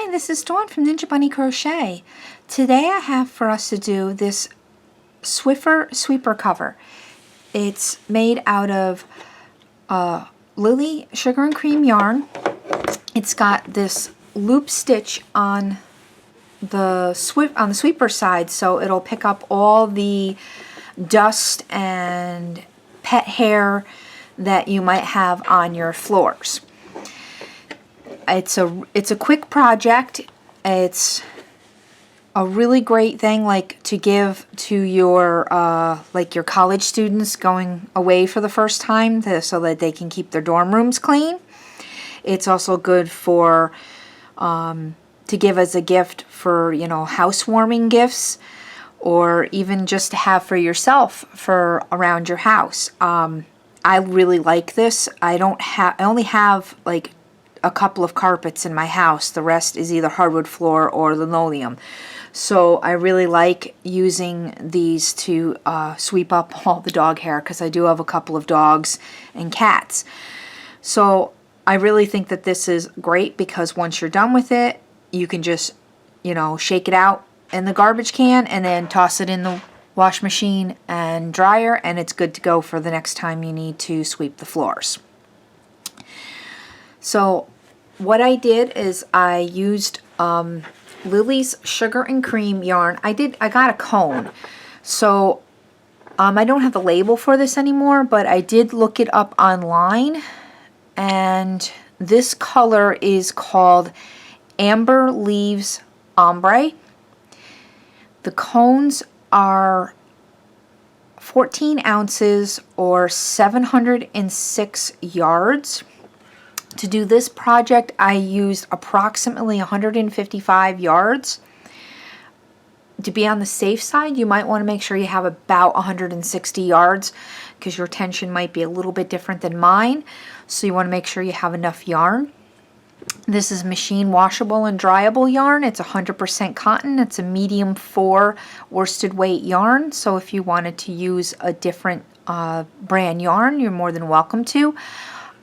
Hi, this is Dawn from Ninja Bunny Crochet. Today I have for us to do this Swiffer sweeper cover. It's made out of Lily sugar and cream yarn. It's got this loop stitch on the sweeper side, so it'll pick up all the dust and pet hair that you might have on your floors. It's a quick project. It's a really great thing, like, to give to your like your college students going away for the first time, so that they can keep their dorm rooms clean. It's also good for to give as a gift for, you know, housewarming gifts, or even just to have for yourself for around your house. I really like this. I only have like a couple of carpets in my house. The rest is either hardwood floor or linoleum. So I really like using these to sweep up all the dog hair, because I do have a couple of dogs and cats. So I really think that this is great, because once you're done with it, you can just, you know, shake it out in the garbage can and then toss it in the wash machine and dryer, and it's good to go for the next time you need to sweep the floors. So what I did is I used Lily's sugar and cream yarn. I got a cone. So I don't have the label for this anymore, but I did look it up online, and this color is called Amber Leaves Ombre. The cones are 14 ounces or 706 yards. To do this project, I used approximately 155 yards. To be on the safe side, you might want to make sure you have about 160 yards, because your tension might be a little bit different than mine. So you want to make sure you have enough yarn. This is machine washable and dryable yarn. It's 100% cotton. It's a medium 4 worsted weight yarn. So if you wanted to use a different brand yarn, you're more than welcome to.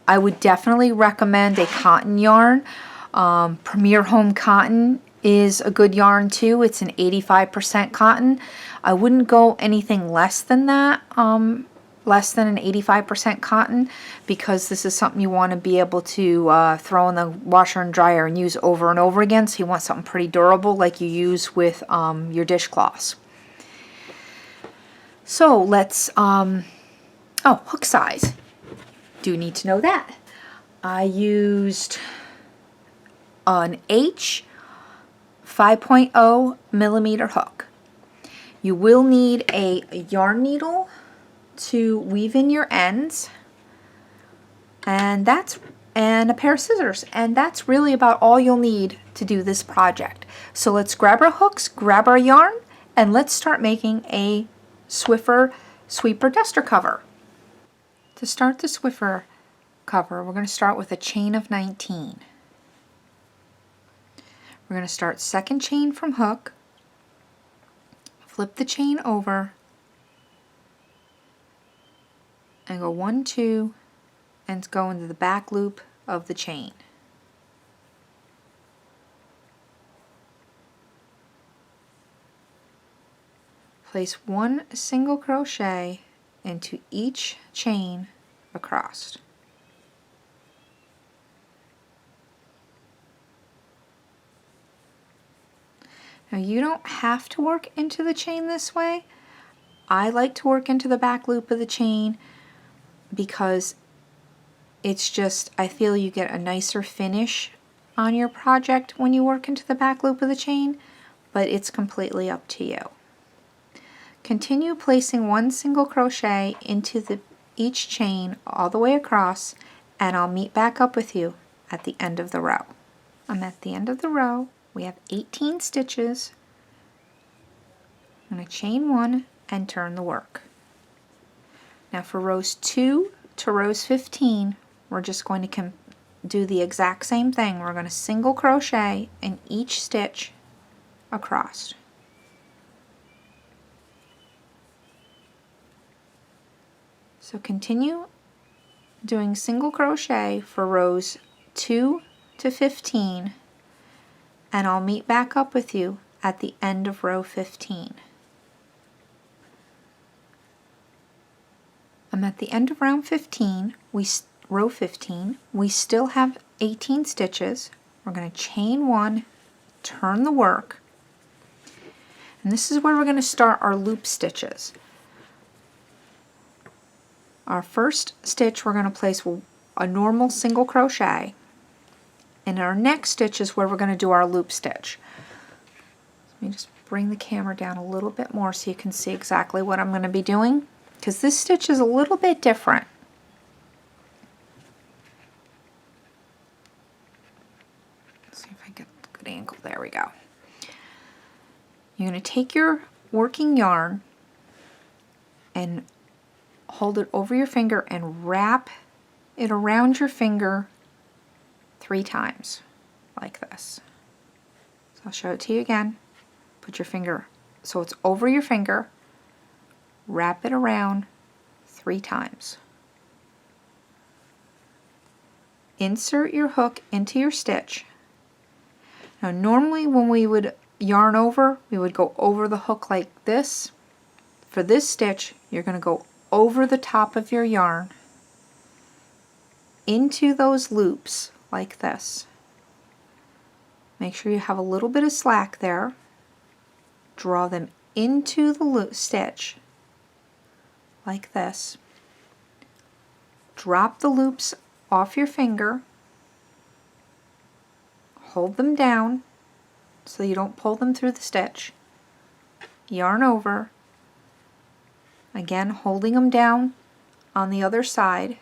I would definitely recommend a cotton yarn. Premier Home Cotton is a good yarn too. It's an 85% cotton. I wouldn't go anything less than that, less than an 85% cotton, because this is something you want to be able to throw in the washer and dryer and use over and over again. So you want something pretty durable, like you use with your dishcloths. So let's, oh, hook size. Do need to know that. I used an H 5.0 millimeter hook. You will need a yarn needle to weave in your ends, and a pair of scissors, and that's really about all you'll need to do this project. So let's grab our hooks, grab our yarn, and let's start making a Swiffer sweeper duster cover. To start the Swiffer cover, we're going to start with a chain of 19. We're going to start second chain from hook, flip the chain over, and go 1, 2, and go into the back loop of the chain. Place 1 single crochet into each chain across. Now you don't have to work into the chain this way. I like to work into the back loop of the chain, because it's just, I feel you get a nicer finish on your project when you work into the back loop of the chain, but it's completely up to you. Continue placing 1 single crochet into each chain all the way across, and I'll meet back up with you at the end of the row. I'm at the end of the row. We have 18 stitches. I'm going to chain 1 and turn the work. Now for rows 2 to rows 15, we're just going to do the exact same thing. We're going to single crochet in each stitch across. So continue doing single crochet for rows 2 to 15, and I'll meet back up with you at the end of row 15. I'm at the end of row 15. We still have 18 stitches. We're going to chain 1, turn the work, and this is where we're going to start our loop stitches. Our first stitch we're going to place a normal single crochet, and our next stitch is where we're going to do our loop stitch. Let me just bring the camera down a little bit more so you can see exactly what I'm going to be doing, because this stitch is a little bit different. Let's see if I get a good angle. There we go. You're going to take your working yarn and hold it over your finger and wrap it around your finger 3 times, like this. So I'll show it to you again. Put your finger so it's over your finger, wrap it around 3 times. Insert your hook into your stitch. Now normally when we would yarn over, we would go over the hook like this. For this stitch, you're going to go over the top of your yarn into those loops like this. Make sure you have a little bit of slack there. Draw them into the loop stitch like this. Drop the loops off your finger. Hold them down so you don't pull them through the stitch. Yarn over. Again, holding them down on the other side.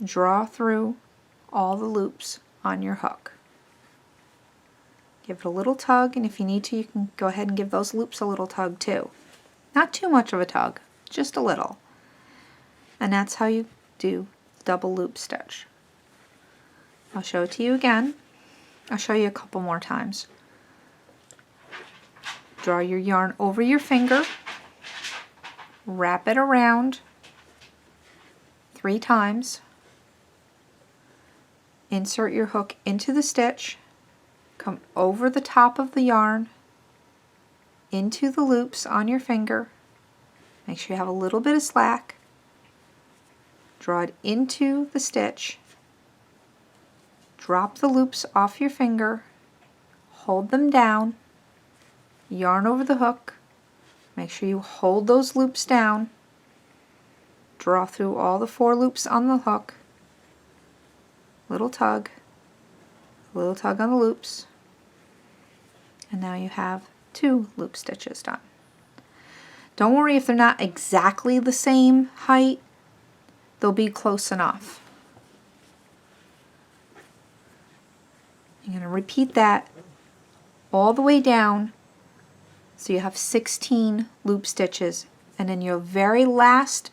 Draw through all the loops on your hook. Give it a little tug, and if you need to, you can go ahead and give those loops a little tug too. Not too much of a tug, just a little. And that's how you do double loop stitch. I'll show it to you again. I'll show you a couple more times. Draw your yarn over your finger, wrap it around 3 times, insert your hook into the stitch, come over the top of the yarn into the loops on your finger, make sure you have a little bit of slack, draw it into the stitch, drop the loops off your finger, hold them down, yarn over the hook, make sure you hold those loops down, draw through all the 4 loops on the hook, little tug, a little tug on the loops, and now you have 2 loop stitches done. Don't worry if they're not exactly the same height, they'll be close enough. You're going to repeat that all the way down so you have 16 loop stitches, and in your very last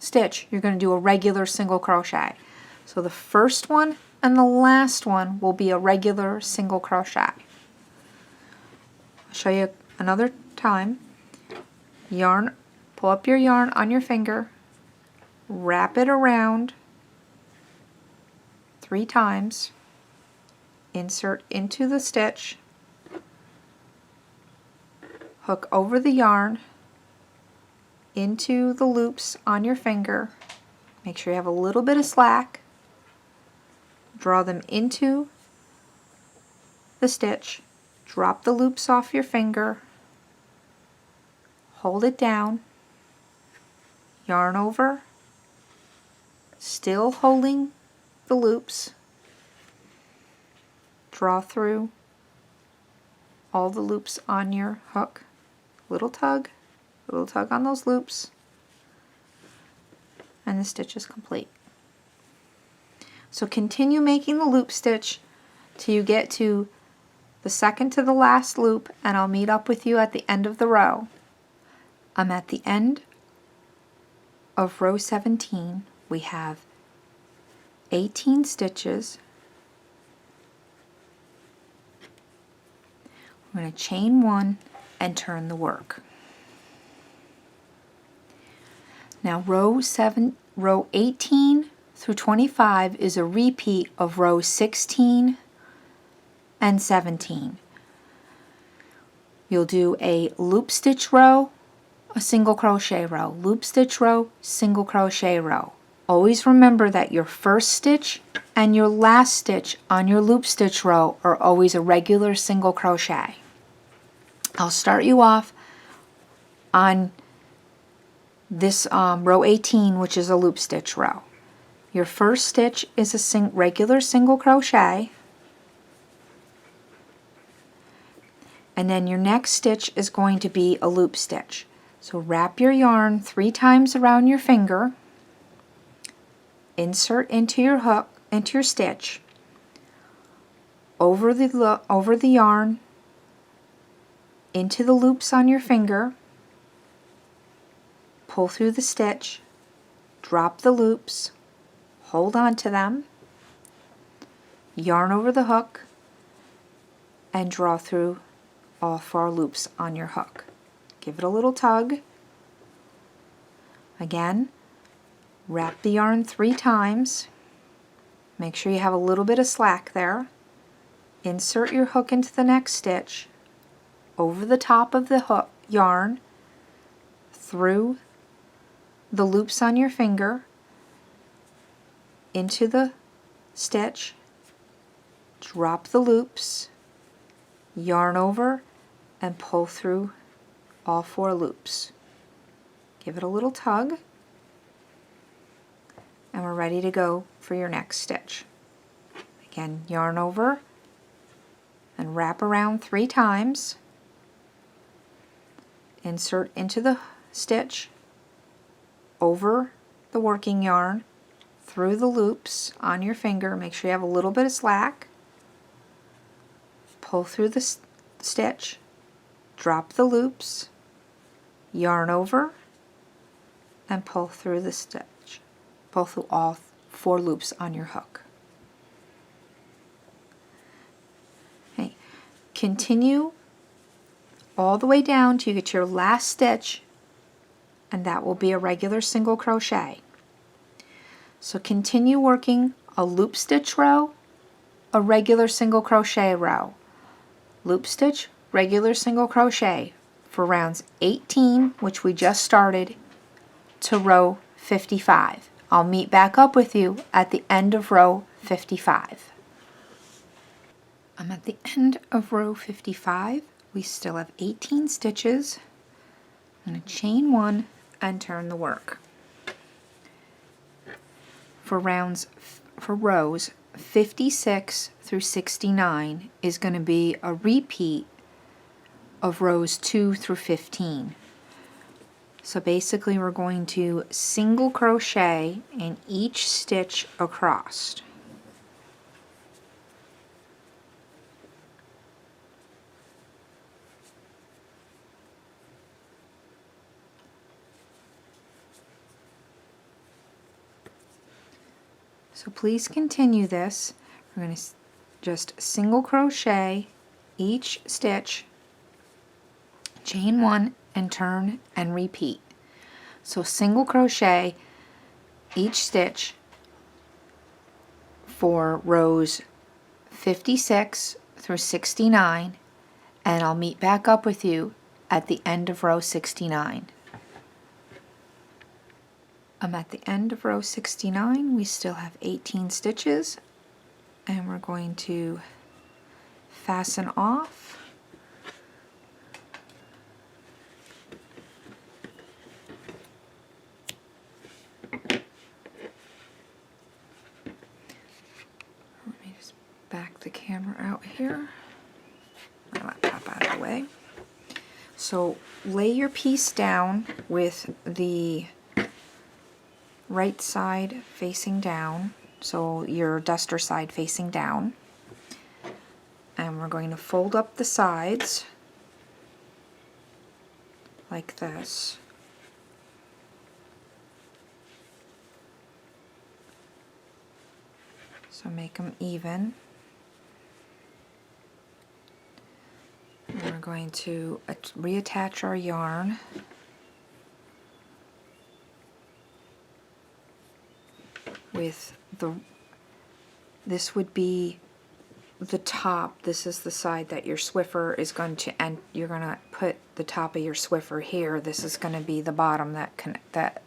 stitch you're going to do a regular single crochet. So the first one and the last one will be a regular single crochet. I'll show you another time. Yarn, pull up your yarn on your finger, wrap it around 3 times, insert into the stitch, hook over the yarn into the loops on your finger, make sure you have a little bit of slack, draw them into the stitch, drop the loops off your finger, hold it down, yarn over, still holding the loops, draw through all the loops on your hook, little tug on those loops, and the stitch is complete. So continue making the loop stitch till you get to the second to the last loop, and I'll meet up with you at the end of the row. I'm at the end of row 17. We have 18 stitches. We're going to chain 1 and turn the work. Now row 18 through 25 is a repeat of rows 16 and 17. You'll do a loop stitch row, a single crochet row, loop stitch row, single crochet row. Always remember that your first stitch and your last stitch on your loop stitch row are always a regular single crochet. I'll start you off on this row 18, which is a loop stitch row. Your first stitch is a regular single crochet, and then your next stitch is going to be a loop stitch. So wrap your yarn 3 times around your finger, insert into your hook, into your stitch, over the yarn, into the loops on your finger, pull through the stitch, drop the loops, hold on to them, yarn over the hook, and draw through all 4 loops on your hook. Give it a little tug. Again, wrap the yarn 3 times. Make sure you have a little bit of slack there. Insert your hook into the next stitch, over the top of the hook yarn, through the loops on your finger, into the stitch, drop the loops, yarn over, and pull through all 4 loops. Give it a little tug, and we're ready to go for your next stitch. Again, yarn over and wrap around 3 times, insert into the stitch, over the working yarn, through the loops on your finger. Make sure you have a little bit of slack, pull through the stitch, drop the loops, yarn over, and pull through the stitch. Pull through all 4 loops on your hook. Okay. Continue all the way down till you get your last stitch, and that will be a regular single crochet. So continue working a loop stitch row, a regular single crochet row, loop stitch, regular single crochet for rounds 18, which we just started, to row 55. I'll meet back up with you at the end of row 55. I'm at the end of row 55. We still have 18 stitches. I'm going to chain 1 and turn the work. For rows 56 through 69 is going to be a repeat of rows 2 through 15. So basically we're going to single crochet in each stitch across. So please continue this. We're going to just single crochet each stitch, chain 1, and turn and repeat. So single crochet each stitch for rows 56 through 69, and I'll meet back up with you at the end of row 69. I'm at the end of row 69. We still have 18 stitches, and we're going to fasten off. Let me just back the camera out here. My laptop out of the way. So lay your piece down with the right side facing down, so your duster side facing down, and we're going to fold up the sides like this. So make them even. And we're going to reattach our yarn. with this would be the top. This is the side that your Swiffer is going to, and you're going to put the top of your Swiffer here. This is going to be the bottom that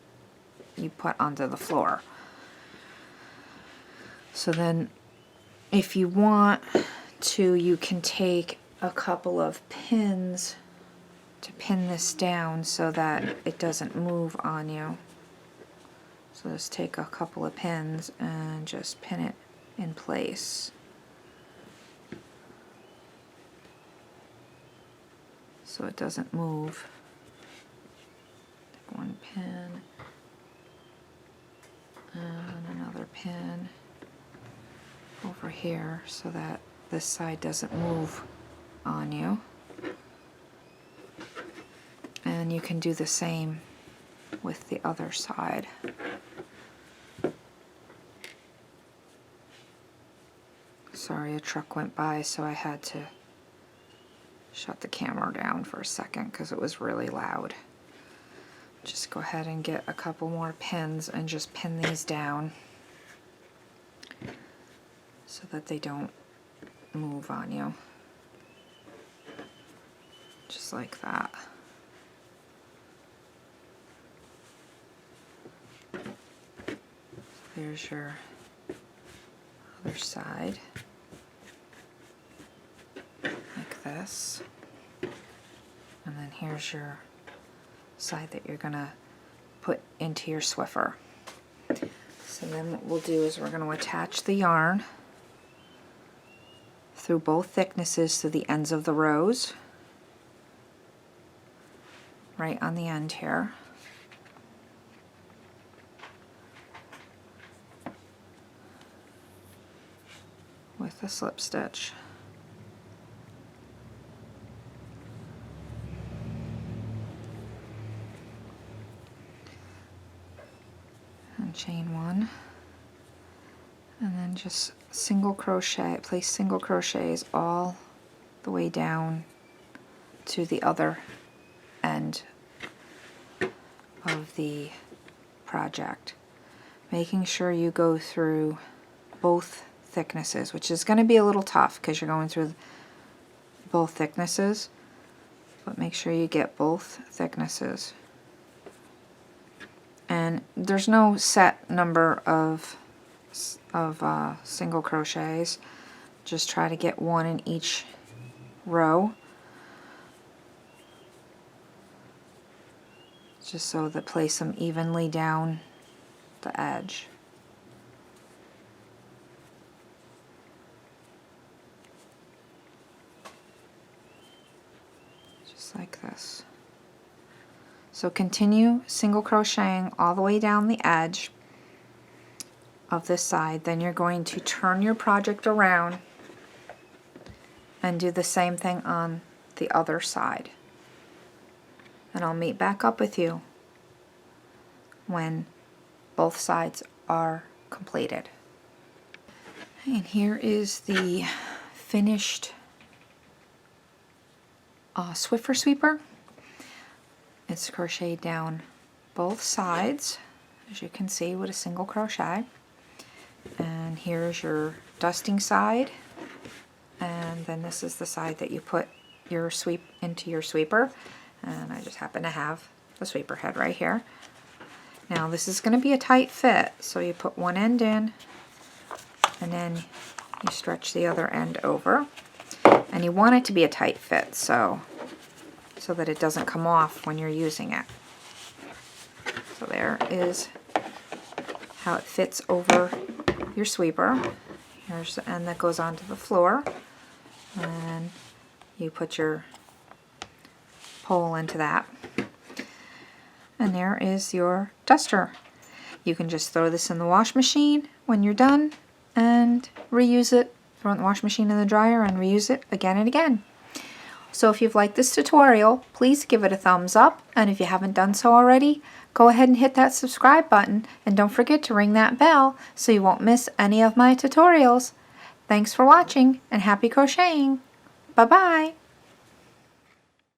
you put onto the floor. So then if you want to, you can take a couple of pins to pin this down so that it doesn't move on you. So just take a couple of pins and just pin it in place. So it doesn't move. Take one pin and another pin over here so that this side doesn't move on you. And you can do the same with the other side. Sorry, a truck went by, so I had to shut the camera down for a second because it was really loud. Just go ahead and get a couple more pins and just pin these down so that they don't move on you. Just like that. There's your other side, like this. And then here's your side that you're gonna put into your Swiffer. So then what we'll do is we're going to attach the yarn through both thicknesses to the ends of the rows, right on the end here. With a slip stitch. And chain one, and then just single crochet, place single crochets all the way down to the other end of the project, making sure you go through both thicknesses, which is going to be a little tough because you're going through both thicknesses, but make sure you get both thicknesses. And there's no set number of single crochets. Just try to get one in each row, just so that place them evenly down the edge. Just like this. So continue single crocheting all the way down the edge of this side. Then you're going to turn your project around and do the same thing on the other side. And I'll meet back up with you when both sides are completed. And here is the finished Swiffer sweeper. It's crocheted down both sides, as you can see, with a single crochet. And here's your dusting side, and then this is the side that you put your sweep into your sweeper. And I just happen to have the sweeper head right here. Now this is going to be a tight fit, so you put one end in and then you stretch the other end over, and you want it to be a tight fit so that it doesn't come off when you're using it. So there is how it fits over your sweeper. Here's the end that goes onto the floor, and you put your pole into that. And there is your duster. You can just throw this in the wash machine when you're done and reuse it. Throw it in the wash machine and the dryer and reuse it again and again. So if you've liked this tutorial, please give it a thumbs up, and if you haven't done so already, go ahead and hit that subscribe button, and don't forget to ring that bell so you won't miss any of my tutorials. Thanks for watching, and happy crocheting! Bye-bye!